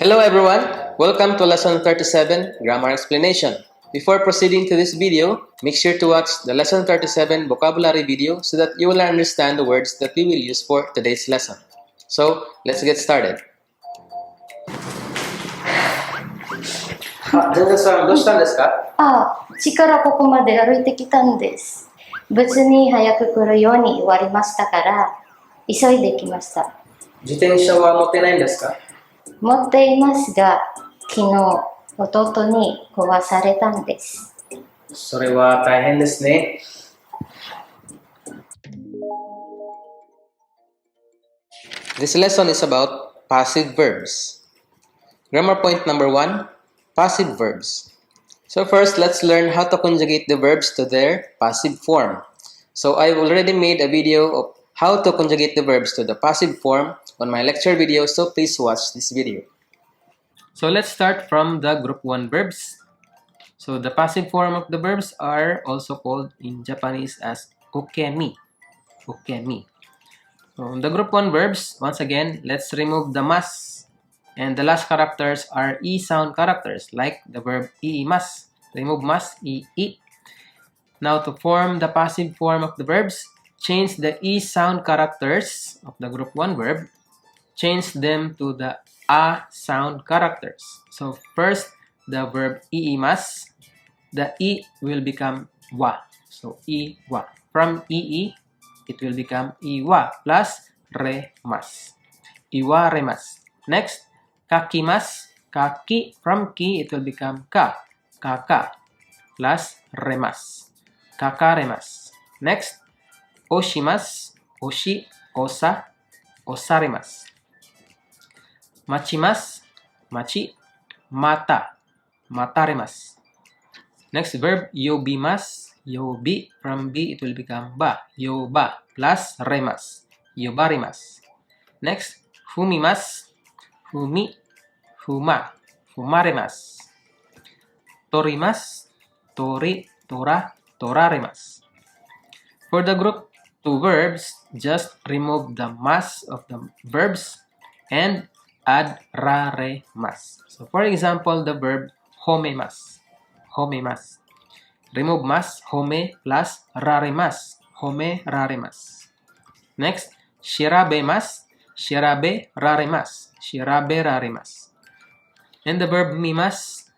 Hello everyone! Welcome to Lesson 37, Grammar Explanation. Before proceeding to this video, make sure to watch the Lesson 37 vocabulary video so that you will understand the words that we will use for today's lesson. So, let's get started. 全然さん、どうしたんですか？家からここまで歩いてきたんです。無事に早く来るように言われましたから、急いできました。自転車は持ってないんですか？持っていますが、昨日、弟に壊されたんです。それは大変ですね。This lesson is about passive verbs. Grammar point number 1, passive verbs. So first, let's learn how to conjugate the verbs to their passive form. So I've already made a video of how to conjugate the verbs to the passive form on my lecture video, so please watch this video. So let's start from the group 1 verbs. So the passive form of the verbs are also called in Japanese as ukemi. Ukemi. So the group 1 verbs, once again, let's remove the mas. And the last characters are E sound characters, like the verb iimasu. Remove mas, ii. Now to form the passive form of the verbs, change the E sound characters of the group 1 verb, change them to the A sound characters. So first, the verb iimasu, the I will become wa. So iwa. From ii, it will become iwa plus remas. Iwa remas. Next, kakimasu, kaki, from ki, it will become ka. Kaka plus remas. Kaka remas. Next, oshimasu, oshi, osa, osaremasu. Machimasu, machi, mata, mataremasu. Next verb, yobimasu, yobi, from bi it will become ba, yoba, plus remas, yobarimasu. Next, fumimasu, fumi, fuma, fumaremasu. Torimasu, tori, tora, toraremasu. For the group 2 verbs, just remove the mas of the verbs and add raremas. So for example, the verb homemasu. Homemasu. Remove mas, home plus raremas. Home raremas. Next, shirabemas. Shirabe raremas. Shirabe raremas. And the verb mimas.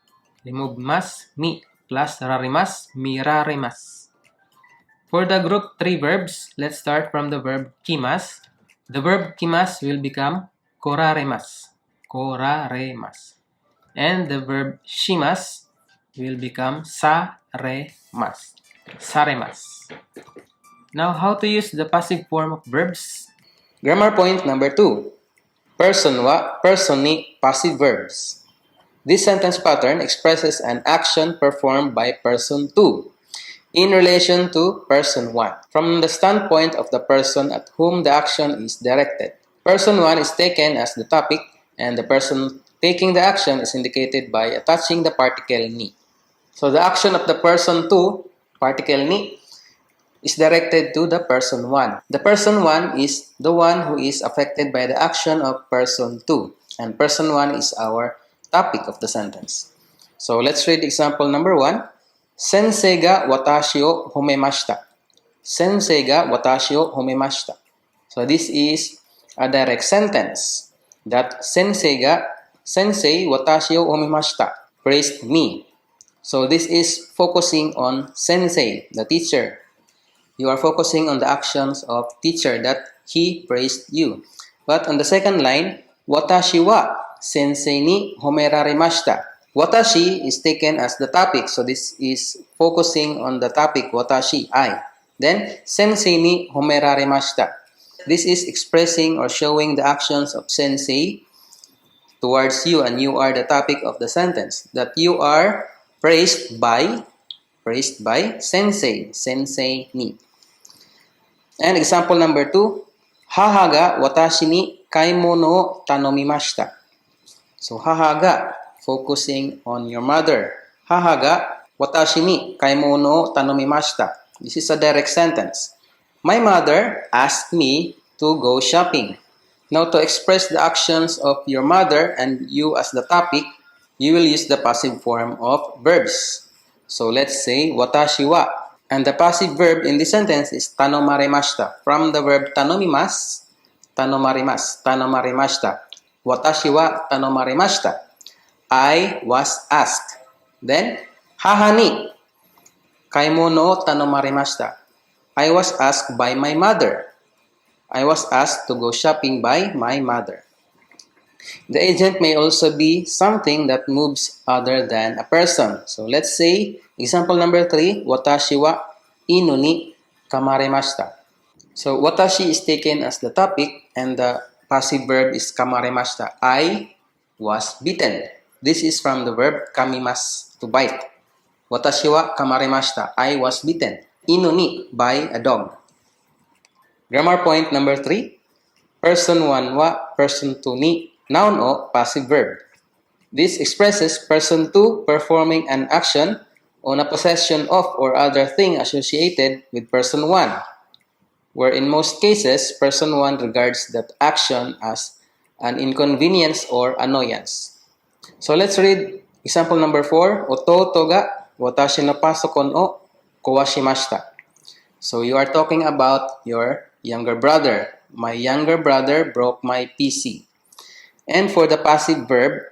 Remove mas, mi plus raremas. Miraremas. For the group 3 verbs, let's start from the verb kimas. The verb kimas will become koraremas. Koraremas. And the verb shimas will become saremas. Saremas. Now, how to use the passive form of verbs? Grammar point number 2. Person wa, person ni, passive verbs. This sentence pattern expresses an action performed by person 2 in relation to person 1, from the standpoint of the person at whom the action is directed. Person 1 is taken as the topic, and the person taking the action is indicated by attaching the particle ni. So the action of the person 2, particle ni, is directed to the person 1. The person 1 is the one who is affected by the action of person 2, and person 1 is our topic of the sentence. So let's read example number 1. Sensei ga watashi o homemashita. Sensei ga watashi o homemashita. So this is a direct sentence that sensei watashi o homemashita praised me. So this is focusing on sensei, the teacher. You are focusing on the actions of teacher that he praised you. But on the second line, watashi wa sensei ni homeraremashita. Watashi is taken as the topic, so this is focusing on the topic watashi, I. Then, sensei ni homeraremashita. This is expressing or showing the actions of sensei towards you, and you are the topic of the sentence. That you are praised by sensei, sensei ni. And example number 2, haha ga watashi ni kaimono o tanomimashita. So, haha ga, focusing on your mother. Haha ga watashi ni kaimono o tanomimashita. This is a direct sentence. My mother asked me to go shopping. Now, to express the actions of your mother and you as the topic, you will use the passive form of verbs. So, let's say, watashi wa. And the passive verb in this sentence is tanomarimashita. From the verb tanomimasu, tanomarimashita. Watashi wa tanomarimashita. I was asked. Then, haha ni kaimono o tanomarimashita. I was asked by my mother. I was asked to go shopping by my mother. The agent may also be something that moves other than a person. So let's say, example number 3, watashi wa inu ni kamaremashita. So watashi is taken as the topic and the passive verb is kamaremashita. I was bitten. This is from the verb kamimasu, to bite. Watashi wa kamaremashita. I was bitten. Inu ni, by a dog. Grammar point number 3. Person 1 wa, person 2 ni, noun o passive verb. This expresses person 2 performing an action on a possession of or other thing associated with person 1, where in most cases, person 1 regards that action as an inconvenience or annoyance. So let's read example number 4. Ototo ga watashi no pasokon o kowashimashita. So you are talking about your younger brother. My younger brother broke my PC. And for the passive verb,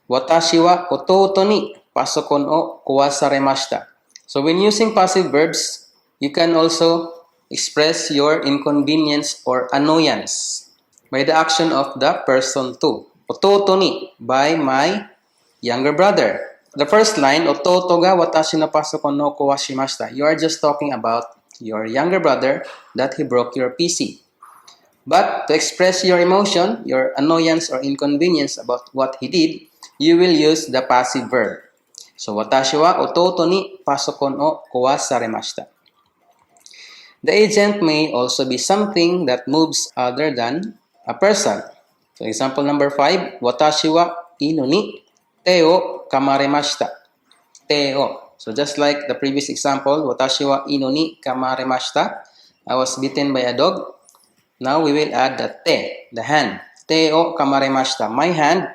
watashi wa ototo ni pasokon o kowasaremashita. So when using passive verbs, you can also express your inconvenience or annoyance by the action of the person 2. Ototo ni, by my younger brother. The first line, ototo ga watashi no pasokon no kowashimashita. You are just talking about your younger brother that he broke your PC. But to express your emotion, your annoyance or inconvenience about what he did, you will use the passive verb. So, watashi wa ototo ni pasokon o kowasaremashita. The agent may also be something that moves other than a person. So, example number 5, watashi wa inu ni te o kamaremashita. Te o. So just like the previous example, watashi wa inu ni kamaremashita. I was bitten by a dog. Now we will add the te, the hand. Te o kamaremashita. My hand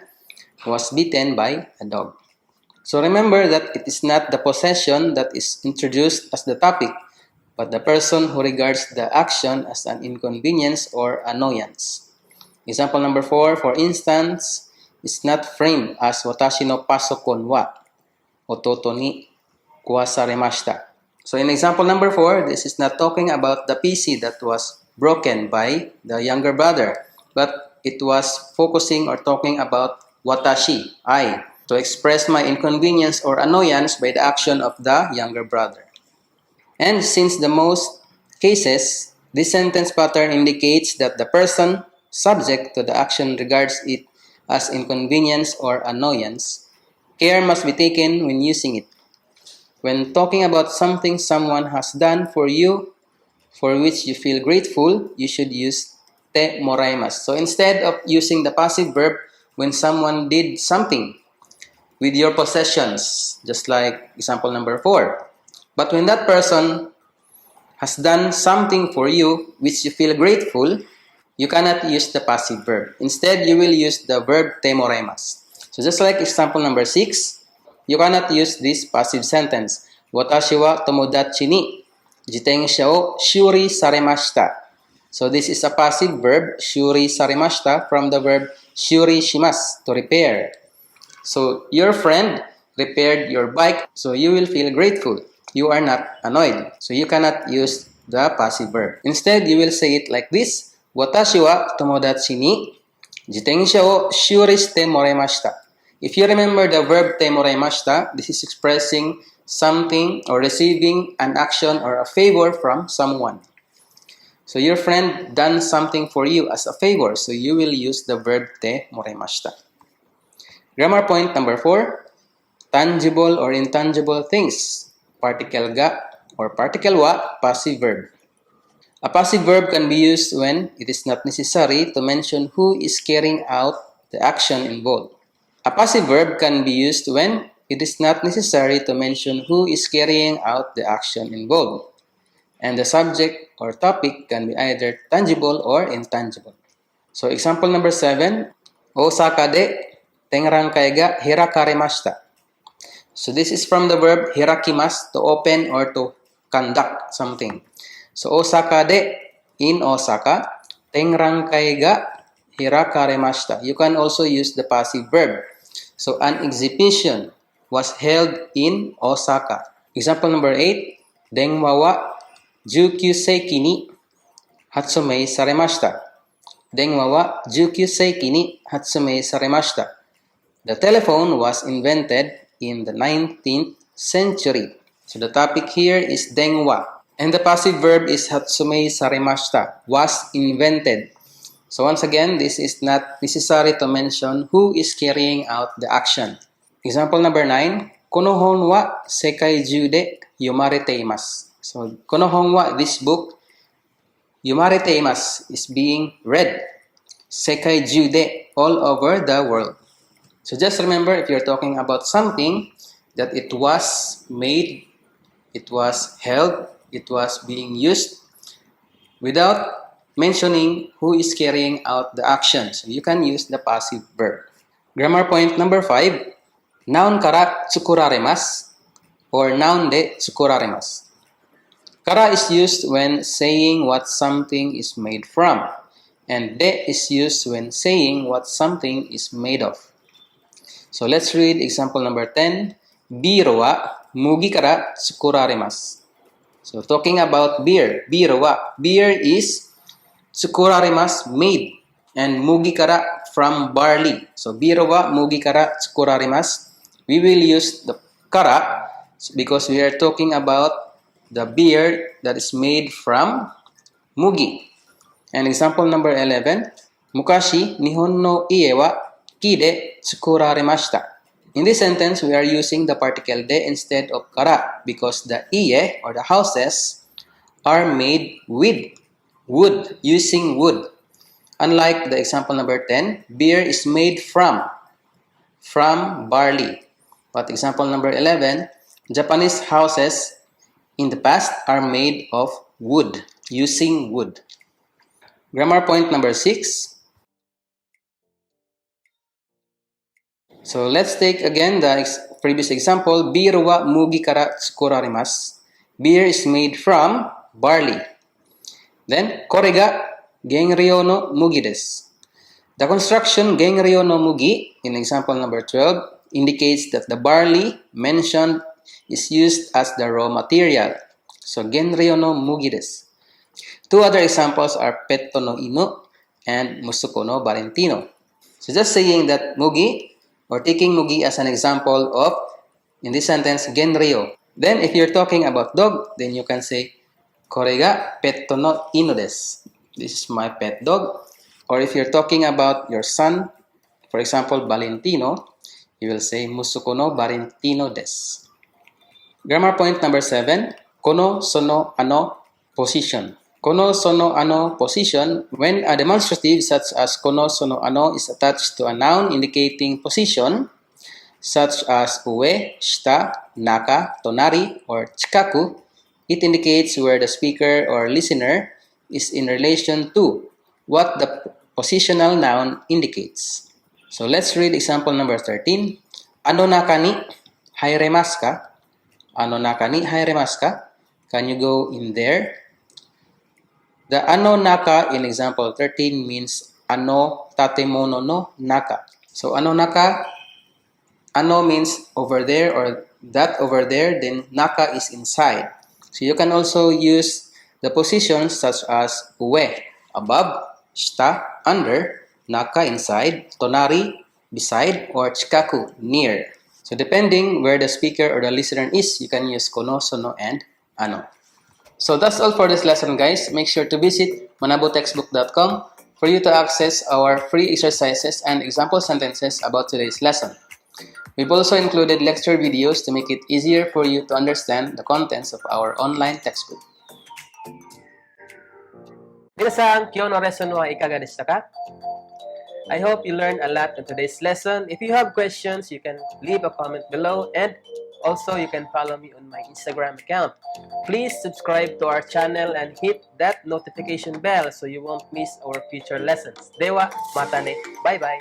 was bitten by a dog. So remember that it is not the possession that is introduced as the topic, but the person who regards the action as an inconvenience or annoyance. Example number 4, for instance, is not framed as watashi no pasokon wa ototo ni kowasaremashita. So in example number 4, this is not talking about the PC that was broken by the younger brother, but it was focusing or talking about watashi, I, to express my inconvenience or annoyance by the action of the younger brother. And since the most cases, this sentence pattern indicates that the person subject to the action regards it as inconvenience or annoyance, care must be taken when using it. When talking about something someone has done for you, for which you feel grateful, you should use te moraimasu. So instead of using the passive verb when someone did something with your possessions, just like example number 4. But when that person has done something for you which you feel grateful, you cannot use the passive verb. Instead, you will use the verb te moraimasu. So just like example number 6, you cannot use this passive sentence. Watashi wa tomodachi ni jitensha o shuri saremashita. So this is a passive verb, shuri saremashita, from the verb shuri shimasu, to repair. So your friend repaired your bike, so you will feel grateful. You are not annoyed. So you cannot use the passive verb. Instead, you will say it like this. Watashi wa tomodachi ni jitensha o shuri shite moremashita. If you remember the verb te moremashita, this is expressing something or receiving an action or a favor from someone. So your friend done something for you as a favor, so you will use the verb te moremashita. Grammar point number 4, tangible or intangible things. Particle ga or particle wa, passive verb. A passive verb can be used when it is not necessary to mention who is carrying out the action involved. A passive verb can be used when it is not necessary to mention who is carrying out the action involved, and the subject or topic can be either tangible or intangible. So example number 7, Osaka de tenrankai ga hirakaremashita. So this is from the verb hirakimasu, to open or to conduct something. So Osaka de, in Osaka, tenrankai ga hirakaremashita. You can also use the passive verb. So an exhibition was held in Osaka. Example number 8, denwa wa 19世紀に発明されました。電話は19世紀に発明されました。The telephone was invented in the 19th century. So the topic here is 電話. And the passive verb is 発明されました. Was invented. So once again, this is not necessary to mention who is carrying out the action. Example number 9. この本は世界中で読まれています。So この本は this book 読まれています is being read. 世界中で all over the world. So just remember, if you're talking about something that it was made, it was held, it was being used without mentioning who is carrying out the action. So you can use the passive verb. Grammar point number 5. Noun kara tsukuraremasu or noun de tsukuraremasu. Kara is used when saying what something is made from, and de is used when saying what something is made of. So let's read example number 10. Biro wa mugi kara tsukuraremasu. So talking about beer, biro wa, beer is tsukuraremasu, made, and mugi kara from barley. So biro wa mugi kara tsukuraremasu. We will use the kara because we are talking about the beer that is made from mugi. And example number 11, Mukashi Nihon no ie wa ki de tsukuraremashita. In this sentence, we are using the particle de instead of kara because the ie or the houses are made with wood, using wood. Unlike the example number 10, beer is made from barley. But example number 11, Japanese houses in the past are made of wood, using wood. Grammar point number 6. So let's take again the previous example. Biru wa mugi kara tsukuraremasu. Beer is made from barley. Then, kore ga genryo no mugi desu. The construction genryo no mugi in example number 12 indicates that the barley mentioned is used as the raw material. So, genryo no mugi desu. Two other examples are petto no inu and musuko no barentino. So, just saying that mugi or taking mugi as an example of, in this sentence, genryo. Then, if you're talking about dog, then you can say, kore ga petto no inu desu. This is my pet dog. Or if you're talking about your son, for example, Valentino, you will say, musuko no barentino desu. Grammar point number 7, kono sono ano position. Kono sono ano position, when a demonstrative such as kono sono ano is attached to a noun indicating position, such as ue, shita, naka, tonari, or chikaku, it indicates where the speaker or listener is in relation to what the positional noun indicates. So let's read example number 13. Ano naka ni hairemasu ka? Ano naka ni hairemasu ka? Can you go in there? The ano naka in example 13 means ano tatemono no naka. So ano naka, ano means over there or that over there, then naka is inside. So you can also use the positions such as ue, above, shita, under, naka, inside, tonari, beside, or chikaku, near. So depending where the speaker or the listener is, you can use kono, sono, and ano. So that's all for this lesson, guys. Make sure to visit manabutextbook.com for you to access our free exercises and example sentences about today's lesson. We've also included lecture videos to make it easier for you to understand the contents of our online textbook. 皆さん、今日のレッスンはいかがでしたか? I hope you learned a lot in today's lesson. If you have questions, you can leave a comment below, and Also, you can follow me on my Instagram account. Please subscribe to our channel and hit that notification bell so you won't miss our future lessons. Dewa, mata ne. Bye-bye.